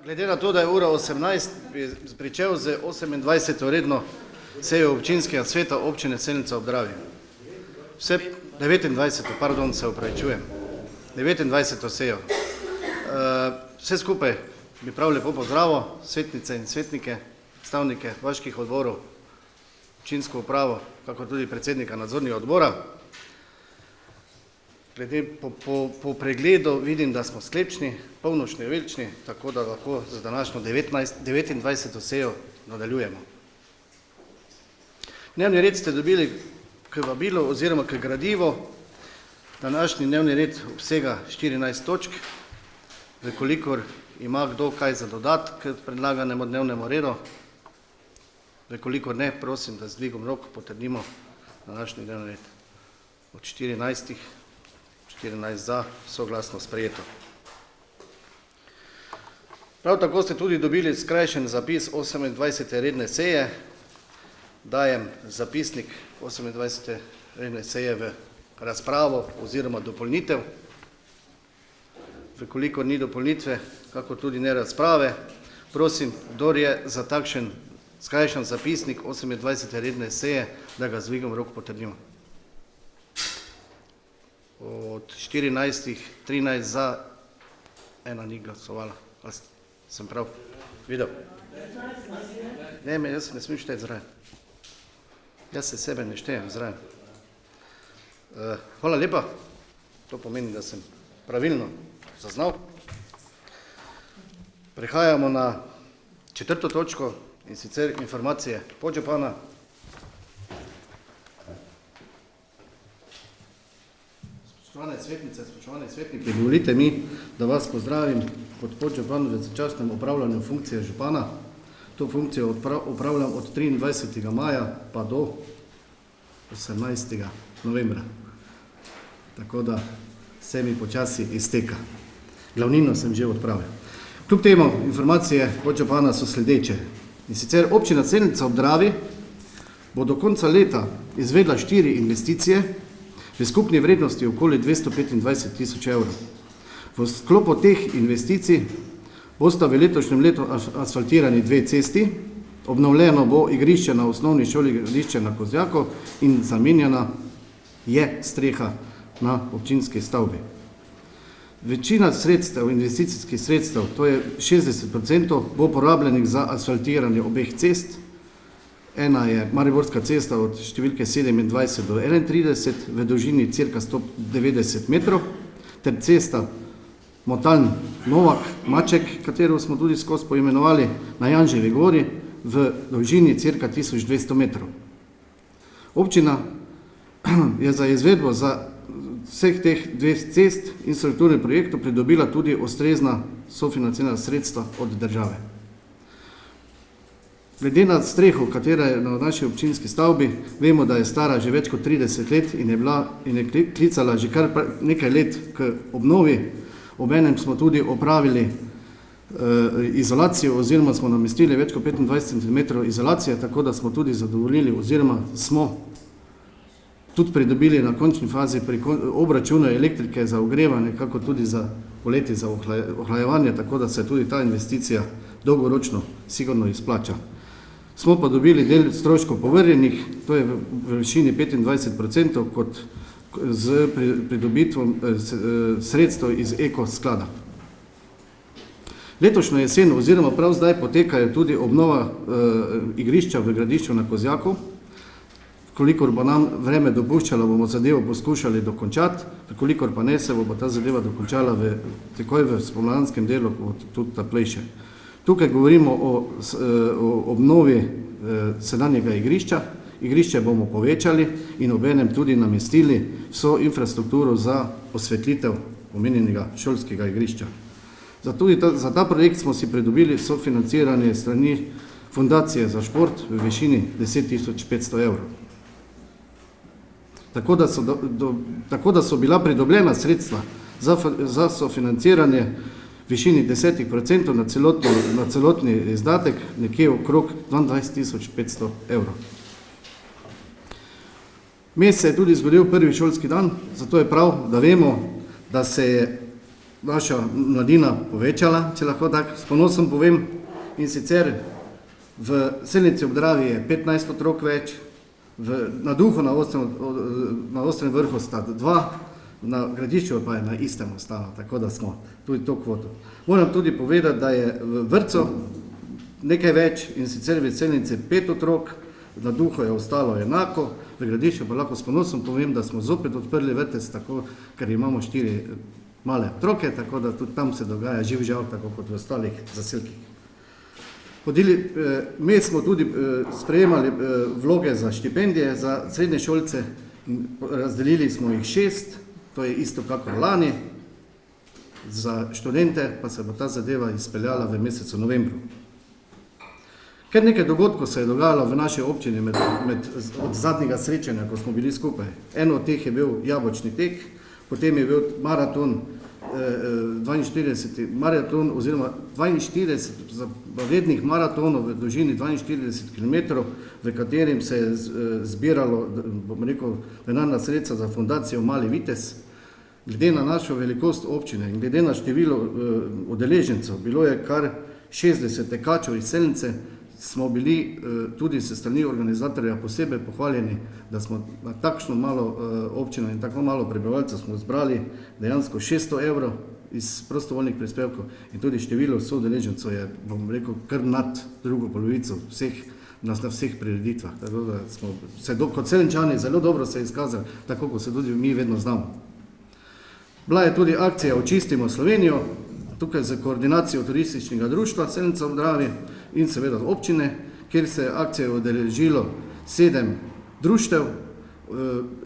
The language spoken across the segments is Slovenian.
Glede na to, da je ura 18, bi pričel z 28. redno sejo občinskega sveta občine Selnica ob Dravi. 29. pardon, se opravičujem. 29. sejo. Vse skupaj bi prav lepo pozdravil, svetnice in svetnike, predstavnike vaških odborov, občinsko upravo, kako tudi predsednika nadzornega odbora. Glede po pregledu vidim, da smo sklepčni, polnočni, velični, tako da lahko za današnjo 29. sejo nadaljujemo. Dnevni red ste dobili k vabilu oziroma k gradivu. Današnji dnevni red obsega 14 točk. Vkolikor ima kdo kaj za dodati k predlaganemu dnevnemu redu, vkolikor ne, prosim, da z dvigom rok potrdimo današnji dnevni red. Od 14 za, soglasno sprejeto. Prav tako ste tudi dobili skrajšen zapis 28. redne seje. Dajem zapisnik 28. redne seje v razpravo oziroma dopolnitev. Vkolikor ni dopolnitve, kako tudi ne razprave, prosim, kdor je za takšen skrajšan zapisnik 28. redne seje, da ga z dvigom rok potrdimo. Od 14, 13 za, ena ni glasovala. Sem prav videl? Ne, jaz se ne smem šteti zraven. Jaz se sebe ne štejem zraven. Hvala lepa. To pomeni, da sem pravilno zaznal. Prehajamo na 4. točko in sicer informacije podžupana. Spoštovane svetnice, spoštovani svetniki, dovolite mi, da vas pozdravim kot podžupan v začasnem upravljanju funkcije župana. To funkcijo upravljam od 23. maja pa do 18. novembra. Tako da se mi počasi izteka. Glavnino sem že odpravil. Kljub temu informacije podžupana so sledeče. In sicer občina Selnica ob Dravi bo do konca leta izvedla 4 investicije v skupni vrednosti okoli 225.000 evrov. V sklopu teh investicij bosta v letošnjem letu asfaltirani 2 cesti, obnovljeno bo igrišče na osnovni šoli igrišče na Kozjaku in zamenjana je streha na občinski stavbi. Večina sredstev, investicijskih sredstev, to je 60%, bo porabljenih za asfaltiranje obeh cest. Ena je Mariborska cesta od številke 27 do 31 v dolžini cirka 190 metrov, ter cesta Motaln-Novak-Maček, katero smo tudi skozi poimenovali, na Janževi gori v dolžini cirka 1200 metrov. Občina je za izvedbo za vseh teh 2 cest in strukturnih projektov pridobila tudi ustrezna sofinancirana sredstva od države. Glede na streho, katera je na naši občinski stavbi, vemo, da je stara že več kot 30 let in je klicala že kar nekaj let k obnovi. Obenem smo tudi opravili izolacijo oziroma smo namestili več kot 25 cm izolacije, tako da smo tudi zadovoljili oziroma smo tudi pridobili na končni fazi pri obračunu elektrike za ogrevanje, kako tudi za poleti za ohlajevanje, tako da se tudi ta investicija dolgoročno sigurno izplača. Smo pa dobili del stroškov povrnjenih, to je v višini 25% kot z pridobitvom sredstev iz Eko sklada. Letošnjo jesen oziroma prav zdaj potekajo tudi obnova igrišča v Gradišču na Kozjaku. Kolikor bo nam vreme dopuščalo, bomo zadevo poskušali dokončati, kolikor pa ne, se bo ta zadeva dokončala takoj v spomladanskem delu, tudi taplejše. Tukaj govorimo o obnovi sedanjega igrišča. Igrišče bomo povečali in obenem tudi namestili vso infrastrukturo za osvetlitev omenjenega šolskega igrišča. Za ta projekt smo si pridobili sofinanciranje strani Fundacije za šport v višini 10.500 evrov. Tako da so bila pridobljena sredstva za sofinanciranje v višini 10% na celotni izdatek nekje okrog 22.500 evrov. Mes se je tudi zgodil prvi šolski dan, zato je prav, da vemo, da se je naša mladina povečala, če lahko tako s ponosom povem, in sicer v Selnici ob Dravi je 15 otrok več, na Duhu na Ostrem vrhu sta 2, na Gradišču pa je na istem ostalo, tako da smo tudi to kvoto. Moram tudi povedati, da je v vrtcu nekaj več, in sicer v Selnici 5 otrok, na Duhu je ostalo enako, v Gradišču pa lahko s ponosom povem, da smo zopet odprli vrtec, tako, ker imamo 4 male otroke, tako da tudi tam se dogaja živ žal, tako kot v ostalih zaselkih. Mi smo tudi sprejemali vloge za štipendije za srednje šolce in razdelili smo jih 6, to je isto kakor lani, za študente pa se bo ta zadeva izpeljala v mesecu novembru. Ker nekaj dogodkov se je dogajalo v naši občini od zadnjega srečanja, ko smo bili skupaj. Eno od teh je bil jabolčni tek, potem je bil maraton, 42 maraton oziroma 42 zaporednih maratonov v dolžini 42 km, v katerim se je zbiralo, bom rekel, denarna sredstva za fundacijo Mali vitez. Glede na našo velikost občine in glede na število udeležencev, bilo je kar 60 tekačev iz Selnice, smo bili tudi se strani organizatorja posebej pohvaljeni, da smo na takšno malo občino in tako malo prebivalcev smo zbrali dejansko 600 evrov iz prostovoljnih prispevkov in tudi število soudeležencev je, bom rekel, kar nad drugo polovico na vseh prireditvah. Tako da smo se kot Selničani zelo dobro se izkazali, tako kot se tudi mi vedno znamo. Bila je tudi akcija Očistimo Slovenijo, tukaj za koordinacijo turističnega društva Selnica ob Dravi in seveda občine, kjer se je akcija udeležilo 7 društev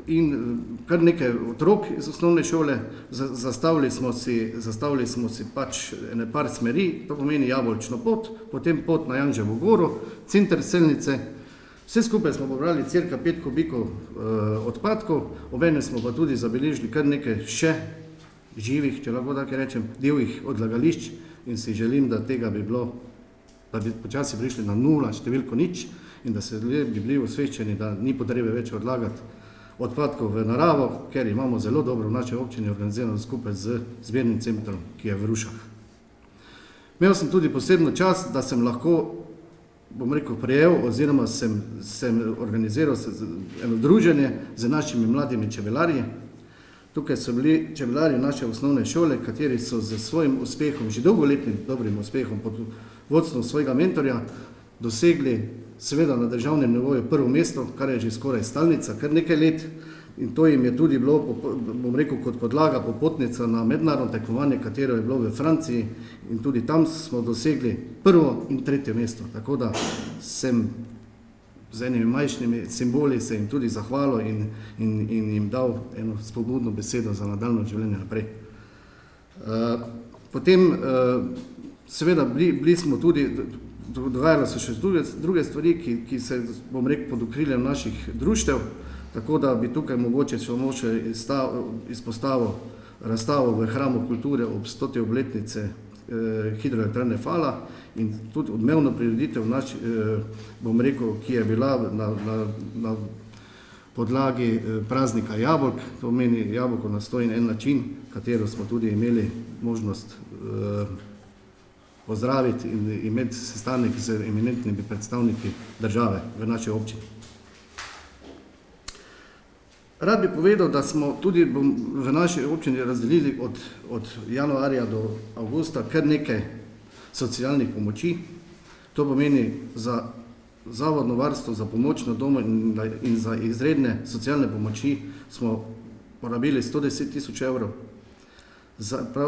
in kar nekaj otrok iz osnovne šole. Zastavili smo si pač ene par smeri, to pomeni Jabolčno pot, potem pot na Janževo goro, center Selnice. Vse skupaj smo pobrali cirka 5 kubikov odpadkov, obenem smo pa tudi zabeležili kar nekaj še živih, če lahko tako rečem, divjih odlagališč in si želim, da tega bi bilo, da bi počasi prišli na 0, številko 0 in da se ljudje bi bili osveščeni, da ni potrebe več odlagati odpadkov v naravo, ker imamo zelo dobro v naši občini organizirano skupaj z zbirnim centrom, ki je v Rušah. Imel sem tudi posebno čast, da sem lahko, bom rekel, prejel oziroma sem organiziral eno druženje z našimi mladimi čebelarji. Tukaj so bili čebelarji naše osnovne šole, kateri so z svojim uspehom, že dolgoletnim dobrim uspehom pod vodstvom svojega mentorja, dosegli seveda na državnem nivoju prvo mesto, kar je že skoraj stalnica, kar nekaj let. In to jim je tudi bilo, bom rekel, kot podlaga, popotnica na mednarodno tekmovanje, katero je bilo v Franciji in tudi tam smo dosegli prvo in tretje mesto. Tako da sem z enimi majhnimi simboli se jim tudi zahvalil in jim dal eno spodbudno besedo za nadaljnje življenje naprej. Potem seveda bili smo tudi, dogajalo so še druge stvari, ki se, bom rekel, pod okriljem naših društev, tako da bi tukaj mogoče še izpostavil razstavo v Hramu kulture ob 100. obletnice hidroelektrarne Fala in tudi odmevno prireditev, bom rekel, ki je bila na podlagi praznika jabolk, to pomeni jabolko na 101 način, katero smo tudi imeli možnost pozdraviti in imeti sestanek z eminentnimi predstavniki države v naši občini. Rad bi povedal, da smo tudi v naši občini razdelili od januarja do avgusta kar nekaj socialnih pomoči. To pomeni za zavodno varstvo, za pomoč na domu in za izredne socialne pomoči smo porabili 110 000 evrov.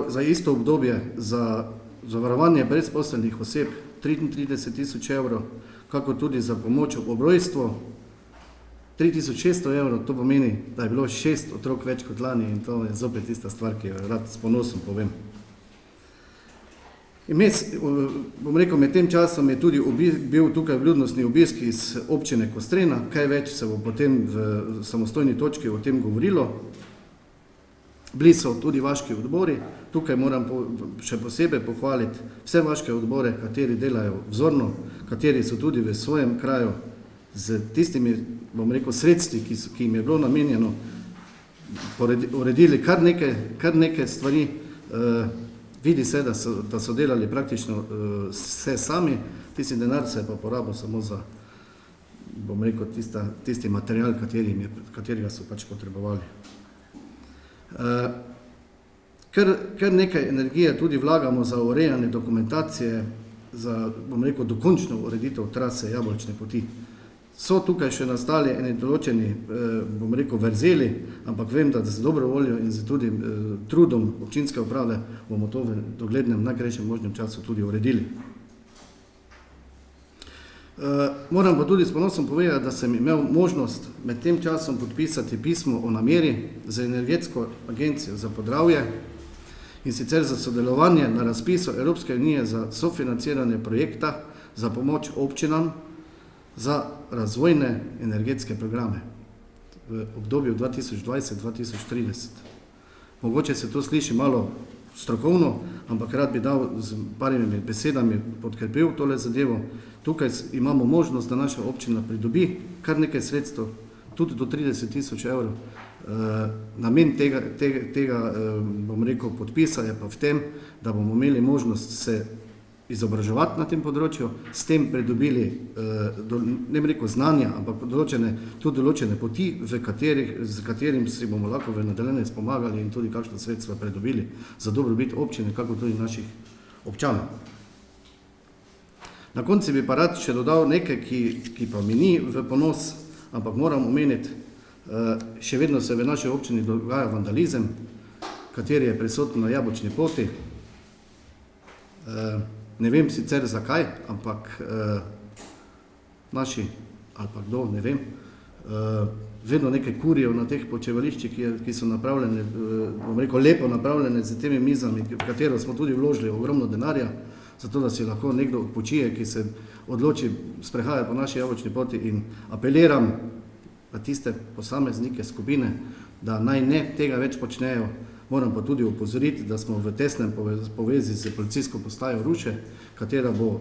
Za isto obdobje za zavarovanje brezposelnih oseb 33 000 evrov, kako tudi za pomoč ob rojstvu 3600 evrov, to pomeni, da je bilo 6 otrok več kot lani in to je zopet tista stvar, ki jo rad s ponosom povem. Bom rekel, med tem časom je tudi bil tukaj vljudnostni obisk iz občine Kostrena, kaj več se bo potem v samostojni točki o tem govorilo. Bili so tudi vaški odbori, tukaj moram še posebej pohvaliti vse vaške odbore, kateri delajo vzorno, kateri so tudi v svojem kraju z tistimi, bom rekel, sredstvi, ki jim je bilo namenjeno, uredili kar nekaj stvari, Vidi se, da so delali praktično vse sami, tisti denar se je pa porabil samo za, bom rekel, tisti material, katerega so pač potrebovali. Kar nekaj energije tudi vlagamo za urejanje dokumentacije, za, bom rekel, dokončno ureditev trase Jabolčne poti. So tukaj še nastali eni določeni, bom rekel, verzeli, ampak vem, da z dobro voljo in z tudi trudom občinske uprave bomo to v doglednem, najkrajšem možnem času tudi uredili. Moram pa tudi s ponosom povedati, da sem imel možnost med tem časom podpisati pismo o nameri za Energetsko agencijo za Podravje, in sicer za sodelovanje na razpisu Evropske unije za sofinanciranje projekta za pomoč občinam za razvojne energetske programe v obdobju 2020-2030. Mogoče se to sliši malo strokovno, ampak rad bi dal z parimi besedami podkrepil tole zadevo. Tukaj imamo možnost, da naša občina pridobi kar nekaj sredstev, tudi do 30 000 evrov. Namen tega, bom rekel, podpisa je pa v tem, da bomo imeli možnost se izobraževati na tem področju, s tem pridobili, ne bi rekel znanja, ampak tudi določene poti, z katerim si bomo lahko v nadaljevanju pomagali in tudi kakšna sredstva pridobili za dobrobit občine, kako tudi naših občanov. Na koncu bi pa rad še dodal nekaj, ki pa mi ni v ponos, ampak moram omeniti, še vedno se v naši občini dogaja vandalizem, kateri je prisoten na Jabolčni poti. Ne vem sicer zakaj, ampak naši, ali pa kdo, ne vem, vedno nekaj kurijo na teh počivališčih, ki so napravljene, bom rekel, lepo napravljene z temi mizami, v katero smo tudi vložili ogromno denarja, zato da si lahko nekdo odpočije, ki se odloči sprehajati po naši Jabolčni poti, in apeliram na tiste posameznike, skupine, da naj ne tega več počnejo. Moram pa tudi opozoriti, da smo v tesnem povezi z policijsko postajo Ruše, katera bo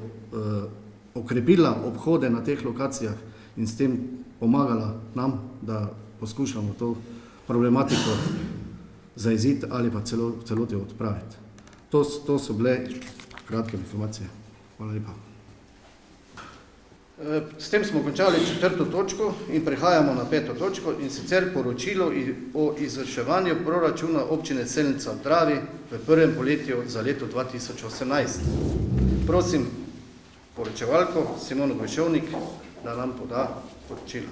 okrepila obhode na teh lokacijah in s tem pomagala nam, da poskušamo to problematiko zajeziti ali pa celoti odpraviti. To so bile kratke informacije. Hvala lepa. S tem smo končali 4. točko in prehajamo na 5. točko, in sicer poročilo o izvrševanju proračuna občine Selnica ob Dravi v prvem polletju za leto 2018. Prosim poročevalko Simono Gojšovnik, da nam poda poročilo.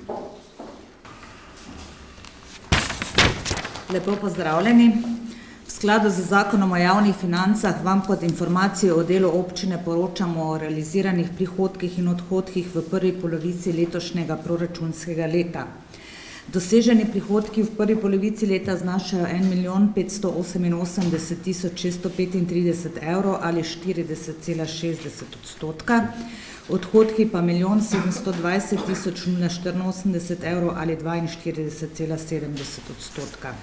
Lepo pozdravljeni. V skladu z zakonom o javnih financah vam kot informacijo o delu občine poročamo o realiziranih prihodkih in odhodkih v prvi polovici letošnjega proračunskega leta. Doseženi prihodki v prvi polovici leta znašajo 1 588 635 evrov ali 40,60 %, odhodki pa 1 720 084 evrov ali 42,70 %.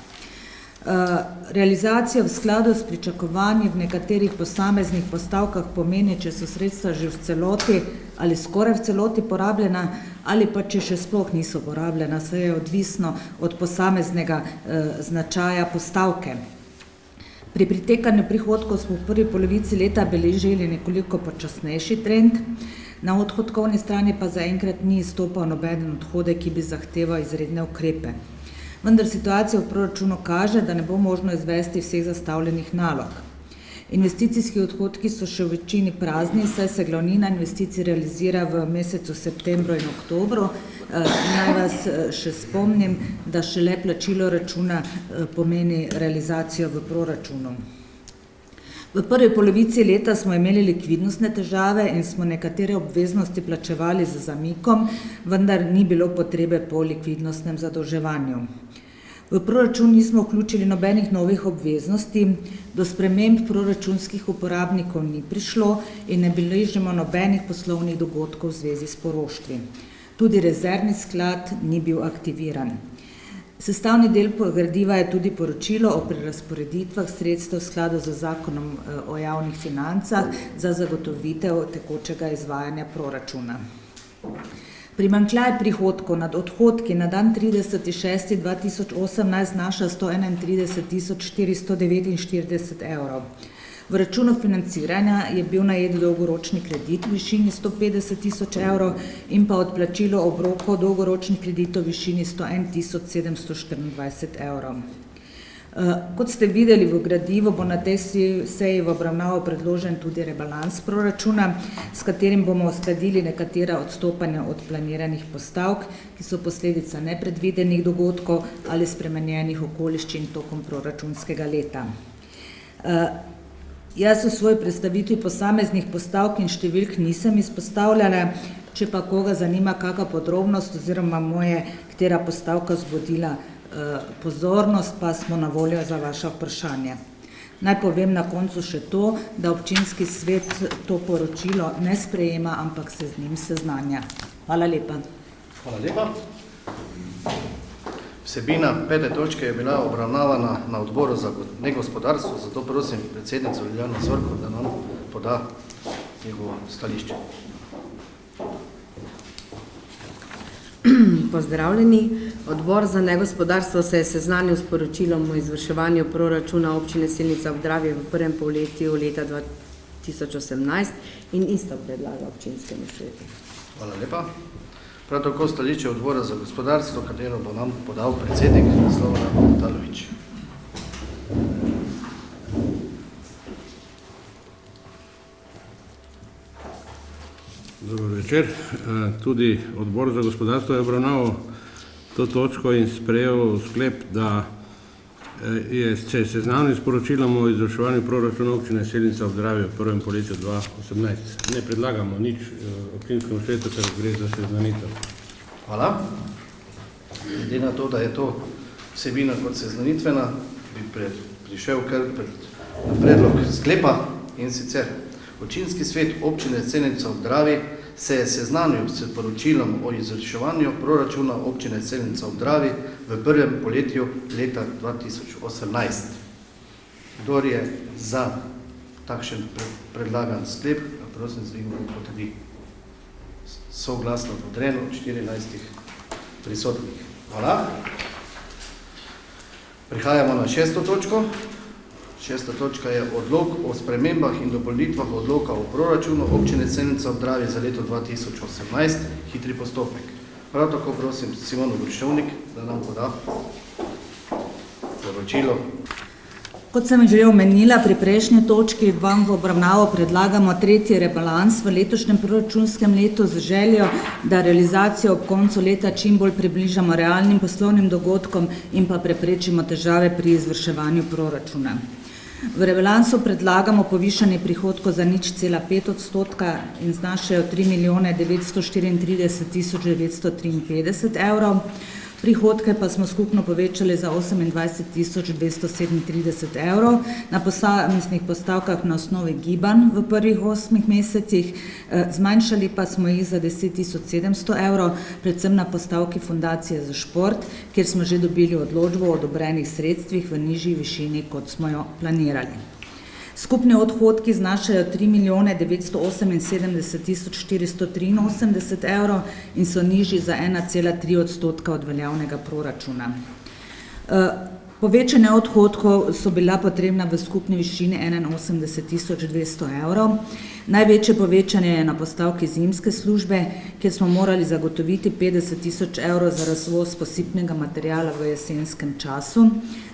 Realizacija v skladu s pričakovanji v nekaterih posameznih postavkah pomeni, če so sredstva že v celoti ali skoraj v celoti porabljena ali pa če še sploh niso porabljena, saj je odvisno od posameznega značaja postavke. Pri pritekanju prihodkov smo v prvi polovici leta beležili nekoliko počasnejši trend, na odhodkovni strani pa zaenkrat ni izstopal nobeden odhodek, ki bi zahteval izredne ukrepe. Vendar situacija v proračunu kaže, da ne bo možno izvesti vseh zastavljenih nalog. Investicijski odhodki so še v večini prazni, saj se glavnina investicij realizira v mesecu septembru in oktobru. Naj vas še spomnim, da šele plačilo računa pomeni realizacijo v proračunu. V prvi polovici leta smo imeli likvidnostne težave in smo nekatere obveznosti plačevali z zamikom, vendar ni bilo potrebe po likvidnostnem zadolževanju. V proračun nismo vključili nobenih novih obveznosti, do sprememb proračunskih uporabnikov ni prišlo in ne beležimo nobenih poslovnih dogodkov v zvezi s poroštvi. Tudi rezervni sklad ni bil aktiviran. Sestavni del gradiva je tudi poročilo o prerazporeditvah sredstev v skladu z zakonom o javnih financah za zagotovitev tekočega izvajanja proračuna. Primanjkljaj prihodkov nad odhodki na dan 30.6.2018 znaša 131.449 evrov. V računu financiranja je bil najet dolgoročni kredit v višini 150.000 evrov in pa odplačilo obrokov dolgoročnih kreditov v višini 101.724 evrov. Kot ste videli v gradivu, bo na tej seji v obravnavo predložen tudi rebalans proračuna, s katerim bomo uskladili nekatera odstopanja od planiranih postavk, ki so posledica nepredvidenih dogodkov ali spremenjenih okoliščin tokom proračunskega leta. Jaz v svoji predstavitvi posameznih postavk in številk nisem izpostavljala, če pa koga zanima kakšna podrobnost oziroma moje, katera postavka vzbudila pozornost, pa smo na voljo za vaše vprašanje. Naj povem na koncu še to, da občinski svet to poročilo ne sprejema, ampak se z njim seznanja. Hvala lepa. Hvala lepa. Vsebina 5. točke je bila obravnavana na odboru za negospodarstvo, zato prosim predsednico Liljano Zorko, da nam poda njegovo stališče. Pozdravljeni. Odbor za negospodarstvo se je seznanil s poročilom o izvrševanju proračuna občine Selnica ob Dravi v prvem polletju leta 2018 in isto predlaga občinskemu svetu. Hvala lepa. Prav tako stališče odbora za gospodarstvo, katero bo nam podal predsednik Slobodan Talović. Dober večer. Tudi odbor za gospodarstvo je obravnaval to točko in sprejel sklep, da se je seznanil s poročilom o izvrševanju proračuna občine Selnica ob Dravi v prvem polletju 2018. Ne predlagamo nič občinskemu svetu, ker gre za seznanitev. Hvala. Glede na to, da je to vsebina kot seznanitvena, bi prišel kar na predlog sklepa, in sicer občinski svet občine Selnica ob Dravi se je seznanil s poročilom o izvrševanju proračuna občine Selnica ob Dravi v prvem polletju leta 2018. Kdor je za takšen predlagan sklep, prosim, z dvigom potrdi. Soglasno potrjeno od 14 prisotnih. Hvala. Prihajamo na 6. točko. 6. točka je odlok o spremembah in dopolnitvah odloka o proračunu občine Selnica ob Dravi za leto 2018, hitri postopek. Prav tako prosim Simono Gruševnik, da nam poda poročilo. Kot sem že omenila, pri prejšnji točki vam v obravnavo predlagamo tretji rebalans v letošnjem proračunskem letu z željo, da realizacijo ob koncu leta čim bolj približamo realnim poslovnim dogodkom in pa preprečimo težave pri izvrševanju proračuna. V rebalansu predlagamo povišanje prihodkov za 0,5% in znašajo 3.934.953 evrov. Prihodke pa smo skupno povečali za 28.237 evrov na posameznih postavkah na osnovi gibanj v prvih 8 mesecih, zmanjšali pa smo jih za 10.700 evrov, predvsem na postavki Fundacije za šport, kjer smo že dobili odločbo o odobrenih sredstvih v nižji višini, kot smo jo planirali. Skupni odhodki znašajo 3.078.483 evrov in so nižji za 1,3% od veljavnega proračuna. Povečanje odhodkov so bila potrebna v skupni višini 81.200 evrov. Največje povečanje je na postavki zimske službe, kjer smo morali zagotoviti 50.000 evrov za razvoz posipnega materiala v jesenskem času.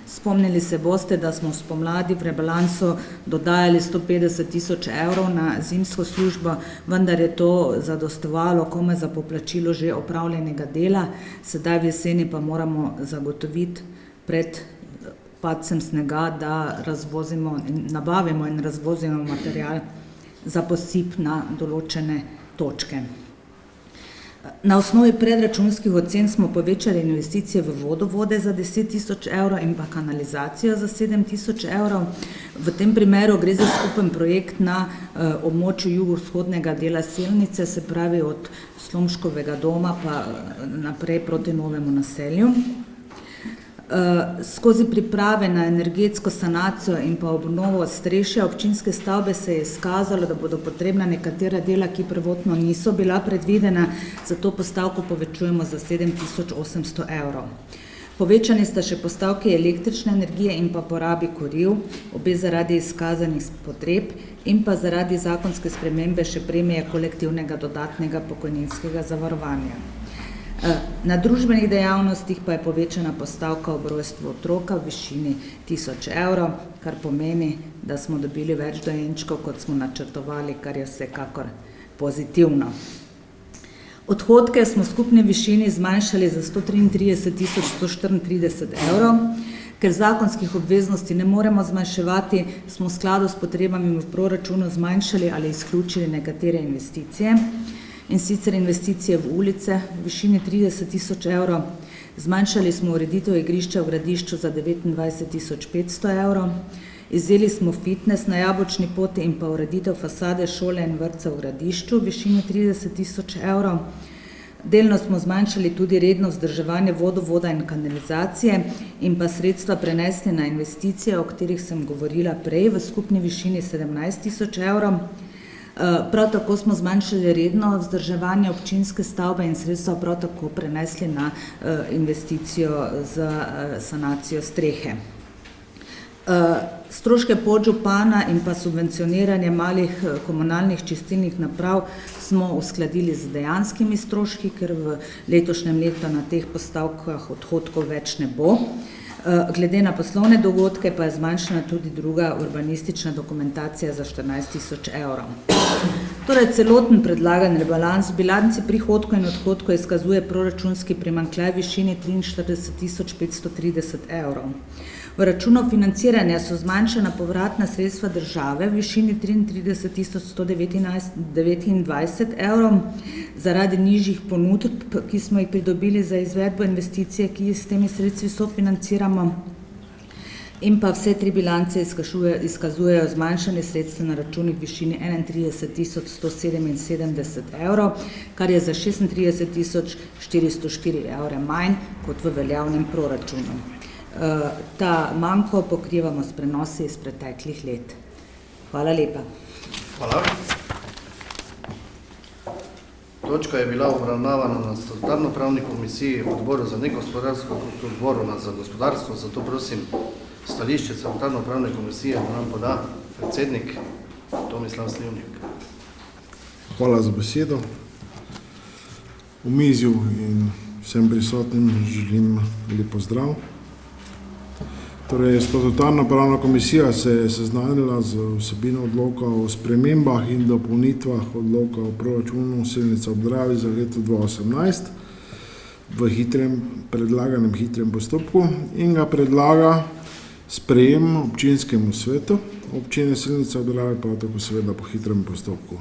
Spomnili se boste, da smo spomladi v rebalansu dodajali 150.000 evrov na zimsko službo, vendar je to zadostovalo komaj za poplačilo že opravljenega dela, sedaj v jeseni pa moramo zagotoviti pred padcem snega, da nabavimo in razvozimo material za posip na določene točke. Na osnovi predračunskih ocen smo povečali investicije v vodovode za 10.000 evrov in pa kanalizacijo za 7.000 evrov. V tem primeru gre za skupen projekt na območju jugovzhodnega dela Selnice, se pravi od Slomškovega doma pa naprej proti Novemu naselju. Skozi priprave na energetsko sanacijo in pa obnovo strešja občinske stavbe se je izkazalo, da bodo potrebna nekatera dela, ki prvotno niso bila predvidena, zato postavko povečujemo za 7.800 evrov. Povečani sta še postavki električne energije in pa porabi kuriv, obe zaradi izkazanih potreb in pa zaradi zakonske spremembe še premije kolektivnega dodatnega pokojninskega zavarovanja. Na družbenih dejavnostih pa je povečana postavka ob rojstvu otroka v višini 1000 evrov, kar pomeni, da smo dobili več dojenčkov, kot smo načrtovali, kar je vsekakor pozitivno. Odhodke smo v skupni višini zmanjšali za 133.134 evrov. Ker zakonskih obveznosti ne moremo zmanjševati, smo v skladu s potrebami v proračunu zmanjšali ali izključili nekatere investicije. In sicer investicije v ulice v višini 30.000 evrov. Zmanjšali smo ureditev igrišča v Gradišču za 29.500 evrov. Izzeli smo fitness na Jabolčni poti in pa ureditev fasade šole in vrtca v Gradišču v višini 30.000 evrov. Delno smo zmanjšali tudi redno vzdrževanje vodovoda in kanalizacije in pa sredstva prenesli na investicije, o katerih sem govorila prej, v skupni višini 17.000 evrov. Prav tako smo zmanjšali redno vzdrževanje občinske stavbe in sredstva prav tako prenesli na investicijo za sanacijo strehe. Stroške podžupana in pa subvencioniranje malih komunalnih čistilnih naprav smo uskladili z dejanskimi stroški, ker v letošnjem letu na teh postavkah odhodkov več ne bo. Glede na poslovne dogodke pa je zmanjšana tudi druga urbanistična dokumentacija za 14.000 evrov. Torej, celoten predlagan rebalans bilanci prihodkov in odhodkov izkazuje proračunski primanjkljaj v višini 43.530 evrov. V računu financiranja so zmanjšana povratna sredstva države v višini 33.129 evrov zaradi nižjih ponudb, ki smo jih pridobili za izvedbo investicije, ki s temi sredstvi sofinanciramo. In pa vse tri bilance izkazujejo zmanjšanje sredstev na računih v višini 31.177 evrov, kar je za 36.404 evre manj kot v veljavnem proračunu. Ta manko pokrivamo s prenosi iz preteklih let. Hvala lepa. Hvala. Točka je bila obravnavana na statutarno-pravni komisiji, odboru za negospodarstvo kot odboru za gospodarstvo, zato prosim stališče statutarno-pravne komisije, da nam poda predsednik Tomislav Slivnik. Hvala za besedo. V mizju in vsem prisotnim želim lep pozdrav. Torej, statutarno-pravna komisija se je seznanila z vsebino odloka o spremembah in dopolnitvah odloka o proračunu Selnica ob Dravi za leto 2018 v predlaganem hitrem postopku in ga predlaga sprejem občinskemu svetu občine Selnica ob Dravi, pa tako seveda po hitrem postopku.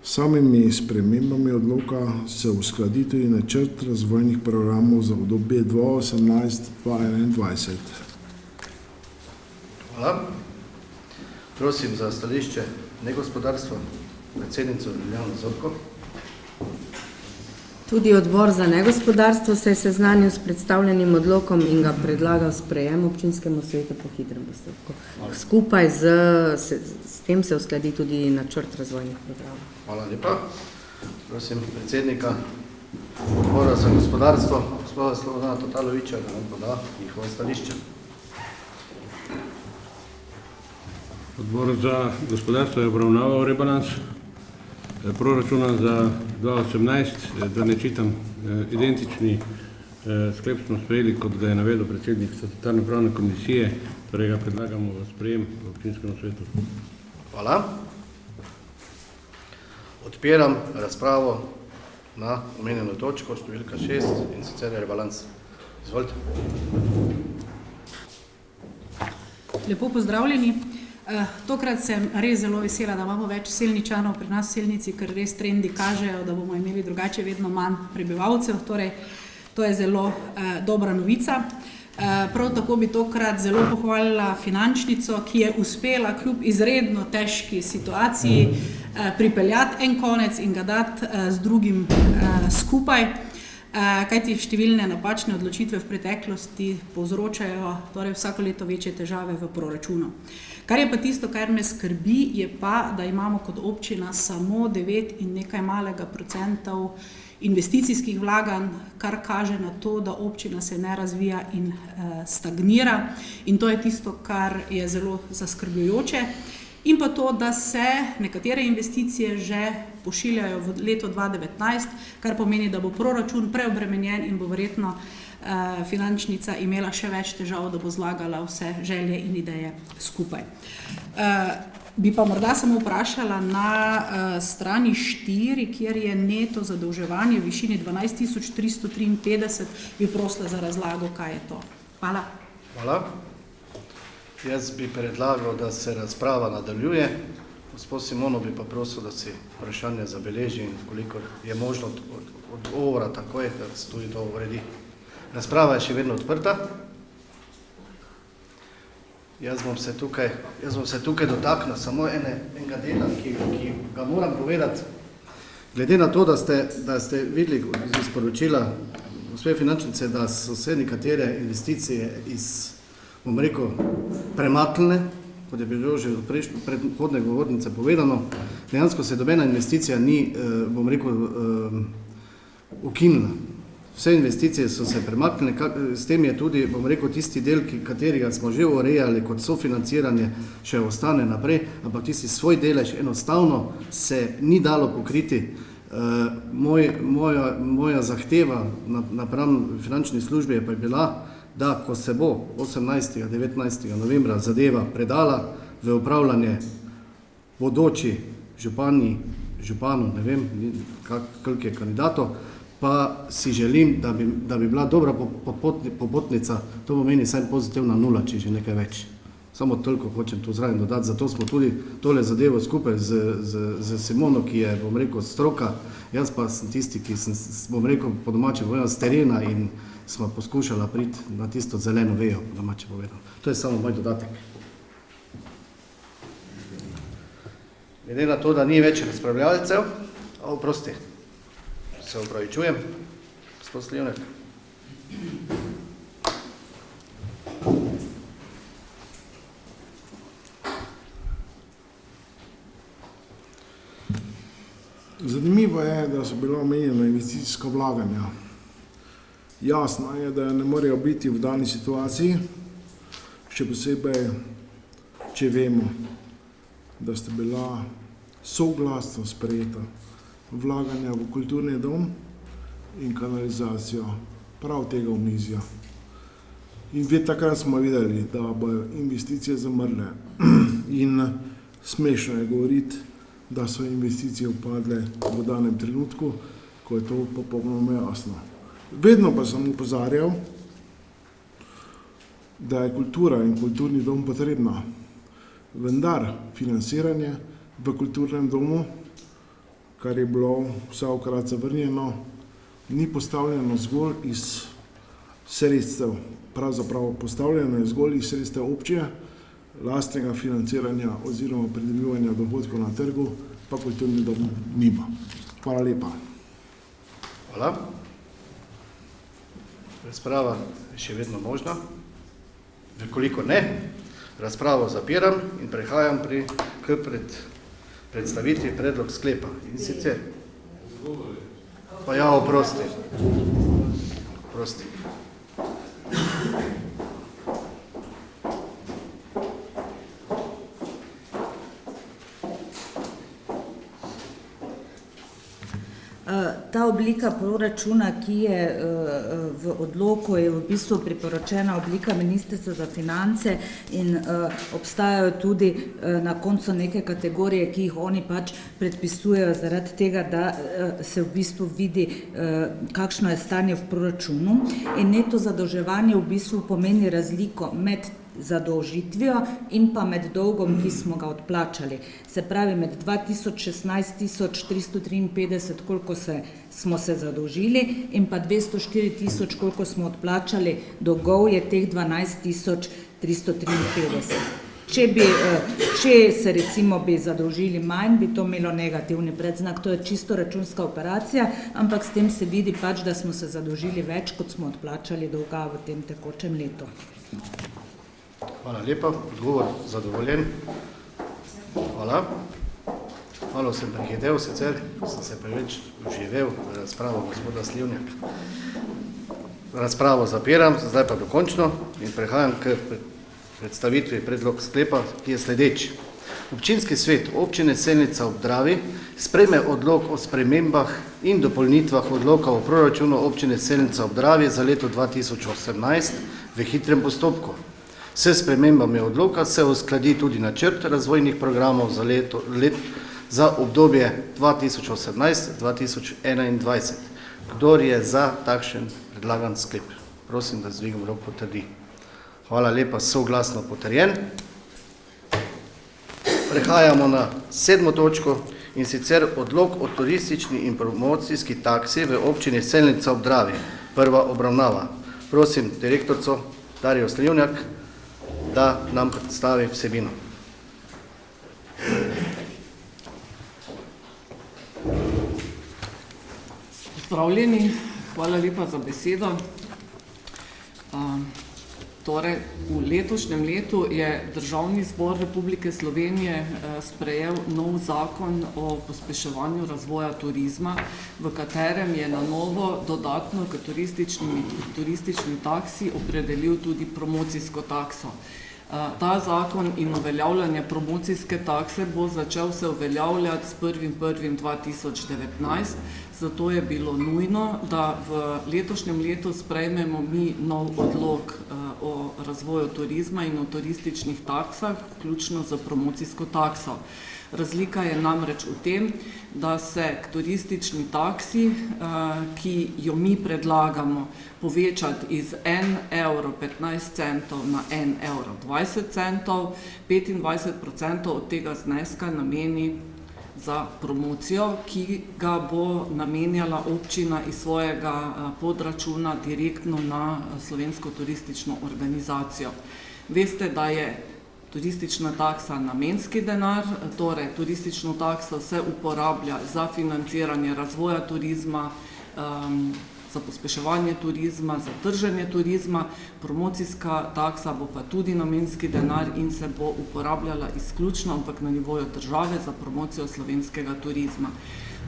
Samimi spremembami odloka se uskladi tudi načrt razvojnih programov za obdobje 2018-2021. Hvala. Prosim za stališče negospodarstva, predsednico Liljano Zorko. Tudi odbor za negospodarstvo se je seznanil s predstavljenim odlokom in ga predlagal sprejem občinskemu svetu po hitrem postopku. Skupaj s tem se uskladi tudi načrt razvojnih programov. Hvala lepa. Prosim predsednika odbora za gospodarstvo, gospoda Slobodana Tataloviča, da nam poda njihovo stališče. Odbor za gospodarstvo je obravnaval rebalans proračuna za 2018, da ne čitam, identični sklep smo sprejeli, kot ga je navedel predsednik statutarno-pravne komisije, torej ga predlagamo v sprejem v občinskem svetu. Hvala. Odpiram razpravo na omenjeno točko, številka 6, in sicer je rebalans. Izvolite. Lepo pozdravljeni. Tokrat sem res zelo vesela, da imamo več Selničanov pri nas v Selnici, ker res trendi kažejo, da bomo imeli drugače vedno manj prebivalcev, torej to je zelo dobra novica. Prav tako bi tokrat zelo pohvalila finančnico, ki je uspela kljub izredno težki situaciji pripeljati en konec in ga dati z drugim skupaj. kajti številne napačne odločitve v preteklosti povzročajo torej vsako leto večje težave v proračunu. Kar je pa tisto, kar me skrbi, je pa, da imamo kot občina samo 9 in nekaj malega procentov investicijskih vlaganj, kar kaže na to, da občina se ne razvija in stagnira, in to je tisto, kar je zelo zaskrbljujoče. In pa to, da se nekatere investicije že pošiljajo v leto 2019, kar pomeni, da bo proračun preobremenjen in bo verjetno finančnica imela še več težav, da bo zlagala vse želje in ideje skupaj. Bi pa morda samo vprašala na strani 4, kjer je neto zadolževanje v višini 12.353, bi prosila za razlago, kaj je to. Hvala. Hvala. Jaz bi predlagal, da se razprava nadaljuje. Gospod Simono bi pa prosil, da si vprašanje zabeleži in koliko je možno odgovora takoj, da se tudi to uredi. Razprava je še vedno odprta. Jaz bom se tukaj dotaknil samo enega dela, ki ga moram povedati. Glede na to, da ste videli iz sporočila gospe finančnice, da so se nekatere investicije bom rekel, premaknile, kot je bilo že v predhodne govornice povedano, dejansko se dobena investicija ni, bom rekel, ukinila. Vse investicije so se premaknile, s tem je tudi, bom rekel, tisti del, katerega smo že urejali kot sofinanciranje, še ostane naprej, ampak tisti svoj delež enostavno se ni dalo pokriti. Moja zahteva napram finančni službi je pa bila, da ko se bo 18. 19. novembra zadeva predala v upravljanje bodoči županu, ne vem, koliko je kandidatov, pa si želim, da bi bila dobra popotnica, to pomeni vsaj pozitivna 0, če že nekaj več. Samo toliko hočem tu zraven dodati, zato smo tudi tole zadevo skupaj z Simono, ki je, bom rekel, stroka, jaz pa sem tisti, ki sem, bom rekel, po domače povedal, z terena in smo poskušala priti na tisto zeleno vejo, po domače povedal. To je samo moj dodatek. Glede na to, da ni več razpravljalcev, oprosti, se opravičujem, gospod Slivnek. Zanimivo je, da so bila omenjena investicijska vlaganja. Jasno je, da ne morejo biti v dani situaciji, še posebej, če vemo, da sta bila soglasno sprejeta vlaganja v kulturni dom in kanalizacijo prav tega omizja. In takrat smo videli, da bojo investicije zamrle in smešno je govoriti, da so investicije upadle v danem trenutku, ko je to popolnoma jasno. Vedno pa sem opozarjal, da je kultura in kulturni dom potrebna, vendar financiranje v kulturnem domu, kar je bilo vsakokrat zavrnjeno, ni postavljeno zgolj iz sredstev, pravzaprav postavljeno je zgolj iz sredstev občine, lastnega financiranja oziroma pridobivanja dohodkov na trgu, pa kulturni dom nima. Hvala lepa. Hvala. Razprava je še vedno možna. Vekoliko ne, razpravo zapiram in prehajam k predstavitvi predlog sklepa. In sicer. Pa ja, oprosti. Oprosti. Ta oblika proračuna, ki je v odloku, je v bistvu priporočena oblika Ministrstva za finance in obstajajo tudi na koncu neke kategorije, ki jih oni pač predpisujejo zaradi tega, da se v bistvu vidi, kakšno je stanje v proračunu. In neto zadolževanje v bistvu pomeni razliko med zadolžitvijo in pa med dolgom, ki smo ga odplačali. Se pravi, med 2016.353, koliko smo se zadolžili, in pa 204.000, koliko smo odplačali dolgov, je teh 12.353. Če se recimo bi zadolžili manj, bi to imelo negativni predznak. To je čisto računska operacija, ampak s tem se vidi pač, da smo se zadolžili več, kot smo odplačali dolga v tem tekočem letu. Hvala lepa. Odgovor zadovoljen. Hvala. Malo sem prehitel sicer, sem se preveč vživel v razpravo gospoda Slivnjaka. Razpravo zapiram, zdaj pa dokončno in prehajam k predstavitvi predlog sklepa, ki je sledeč. Občinski svet občine Selnica ob Dravi sprejme odlok o spremembah in dopolnitvah odloka o proračunu občine Selnica ob Dravi za leto 2018 v hitrem postopku. S spremembami odloka se uskladi tudi načrt razvojnih programov za obdobje 2018-2021. Kdor je za takšen predlagan sklep? Prosim, da z dvigom rok potrdi. Hvala lepa, soglasno potrjen. Prehajamo na 7. točko in sicer odlok o turistični in promocijski taksi v občini Selnica ob Dravi. Prva obravnava. Prosim direktorco Darjo Slivnjak, da nam predstavi vsebino. Pozdravljeni, hvala lepa za besedo. Torej, v letošnjem letu je Državni zbor Republike Slovenije sprejel nov zakon o pospeševanju razvoja turizma, v katerem je na novo dodatno k turistični taksi opredelil tudi promocijsko takso. Ta zakon in uveljavljanje promocijske takse bo začel se uveljavljati s 1.1.2019, zato je bilo nujno, da v letošnjem letu sprejmemo mi nov odlok o razvoju turizma in o turističnih taksah, vključno za promocijsko takso. Razlika je namreč v tem, da se k turistični taksi, ki jo mi predlagamo povečati iz 1,15 € na 1,20 €, 25% od tega zneska nameni za promocijo, ki ga bo namenjala občina iz svojega podračuna direktno na Slovensko turistično organizacijo. Veste, da je turistična taksa namenski denar, torej turistično takso se uporablja za financiranje razvoja turizma, za pospeševanje turizma, za trženje turizma, promocijska taksa bo pa tudi namenski denar in se bo uporabljala izključno, ampak na nivoju države, za promocijo slovenskega turizma.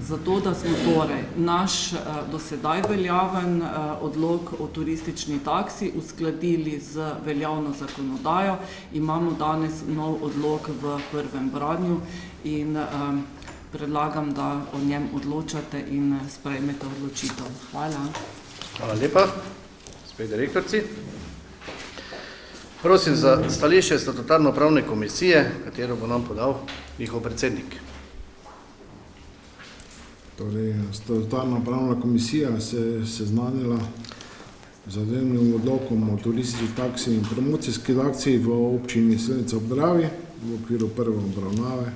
Zato, da smo torej naš dosedaj veljaven odlok o turistični taksi uskladili z veljavno zakonodajo, imamo danes nov odlok v prvem branju in predlagam, da o njem odločate in sprejmete odločitev. Hvala. Hvala lepa, gospod direktorci. Prosim za stališče statutarno-pravne komisije, katero bo nam podal njihov predsednik. Torej, statutarna pravna komisija se je seznanila z zadevnim odlokom o turistični taksi in promocijski taksi v občini Selnica ob Dravi v okviru prve obravnave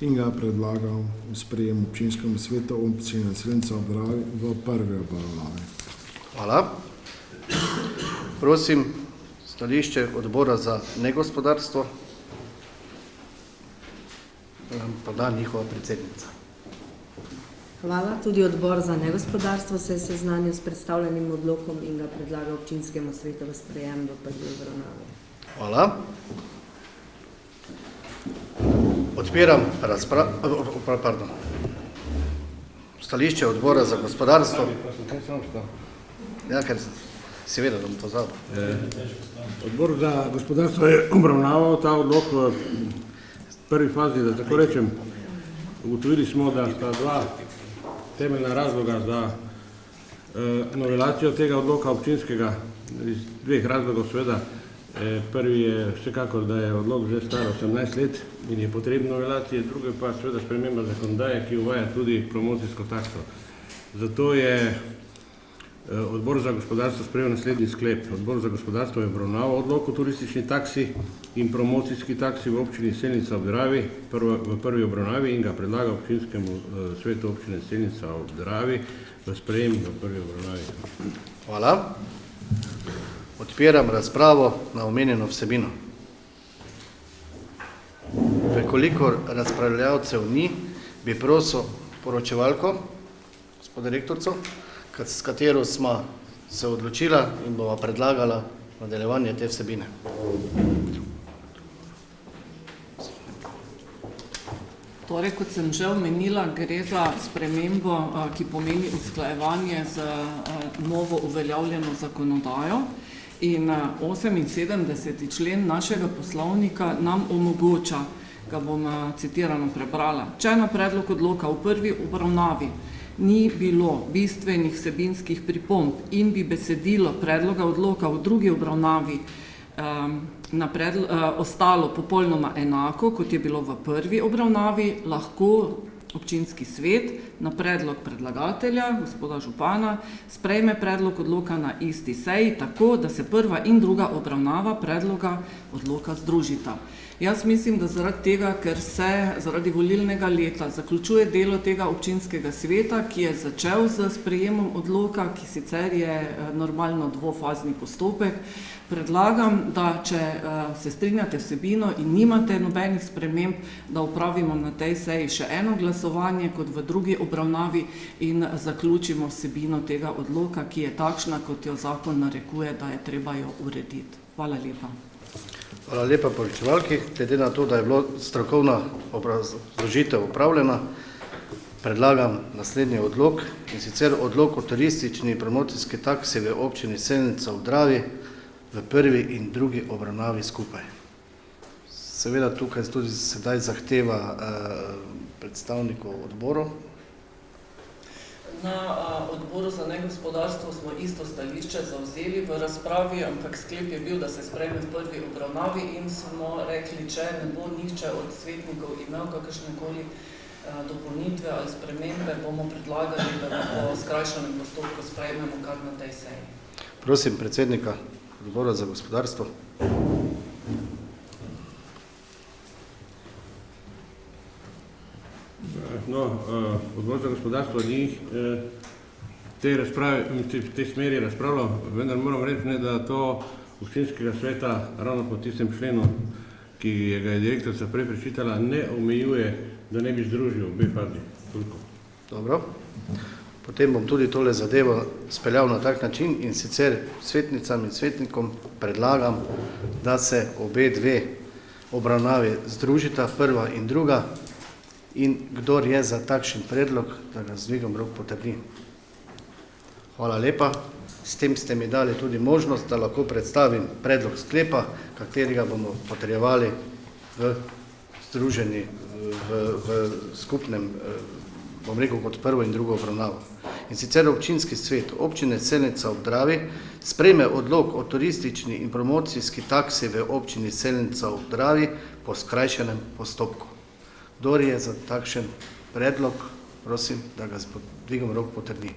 in ga predlagal v sprejem občinskemu svetu občine Selnica ob Dravi v prvi obravnavi. Hvala. Prosim, stališče odbora za negospodarstvo, poda njihova predsednica. Hvala. Tudi odbor za negospodarstvo se je seznanil s predstavljenim odlokom in ga predlaga občinskemu svetu v sprejem v prvi obravnavi. Hvala. Odpiram stališče odbora za gospodarstvo. Ja, ker seveda, da bom pozabil. Odbor za gospodarstvo je obravnaval ta odlok v prvi fazi, da tako rečem. Ugotovili smo, da sta dva temeljna razloga za novelacijo tega odloka občinskega, iz dveh razlogov seveda. Prvi je vsekakor, da je odlok že star 18 let in je potreben novelacije, druge pa seveda sprememba zakonodaje, ki uvaja tudi promocijsko takso. Zato je odbor za gospodarstvo sprejel naslednji sklep. Odbor za gospodarstvo je obravnaval odlok o turistični taksi in promocijski taksi v občini Selnica ob Dravi v prvi obravnavi in ga predlaga občinskemu svetu občine Selnica ob Dravi v sprejem v prvi obravnavi. Hvala. Odpiram razpravo na omenjeno vsebino. Kolikor razpravljalcev ni, bi prosil poročevalko, gospod direktorco, s katero smo se odločila in bova predlagala nadaljevanje te vsebine. Torej, kot sem že omenila, gre za spremembo, ki pomeni usklajevanje z novo uveljavljeno zakonodajo. In 78. člen našega poslovnika nam omogoča, ga bom citirano prebrala, če na predlog odloka v prvi obravnavi ni bilo bistvenih vsebinskih pripomb in bi besedilo predloga odloka v drugi obravnavi ostalo popolnoma enako, kot je bilo v prvi obravnavi, lahko občinski svet na predlog predlagatelja, gospoda župana, sprejme predlog odloka na isti seji, tako da se prva in druga obravnava predloga odloka združita. Jaz mislim, da zaradi tega, ker se zaradi volilnega leta zaključuje delo tega občinskega sveta, ki je začel z sprejemom odloka, ki sicer je normalno dvofazni postopek, predlagam, da če se strinjate vsebino in nimate nobenih sprememb, da opravimo na tej seji še eno glasovanje kot v drugi obravnavi in zaključimo vsebino tega odloka, ki je takšna, kot jo zakon narekuje, da je treba jo urediti. Hvala lepa. Hvala lepa poročevalki. Glede na to, da je bila strokovna obrazložitev opravljena, predlagam naslednji odlok, in sicer odlok o turistični in promocijski taksi v občini Selnica v Dravi v prvi in drugi obravnavi skupaj. Seveda tukaj tudi sedaj zahteva predstavnikov odborov. Na odboru za negospodarstvo smo isto stališče zavzeli v razpravi, ampak sklep je bil, da se sprejme v prvi obravnavi in smo rekli, če ne bo nihče od svetnikov imel kakršnekoli dopolnitve ali spremembe, bomo predlagali, da po skrajšanem postopku sprejmemo kar na tej seji. Prosim predsednika odbora za gospodarstvo. No, odbor za gospodarstvo ni te smeri razpravljal, vendar moram reči, da to občinskega sveta ravno po tistem členu, ki ga je direktorica prej prečitala, ne omejuje, da ne bi združil obe fazi. Dobro. Potem bom tudi tole zadevo speljal na tak način in sicer svetnicam in svetnikom predlagam, da se obe dve obravnavi združita, prva in druga, in kdor je za takšen predlog, da ga z dvigom rok potrdi. Hvala lepa. S tem ste mi dali tudi možnost, da lahko predstavim predlog sklepa, katerega bomo potrjevali v združeni, v skupnem, bom rekel, kot prvo in drugo obravnavo. In sicer občinski svet občine Selnica ob Dravi sprejme odlok o turistični in promocijski taksi v občini Selnica ob Dravi po skrajšanem postopku. Kdor je za takšen predlog, prosim, da ga z dvigom rok potrdi.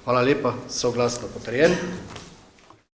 Hvala lepa, soglasno potrjen.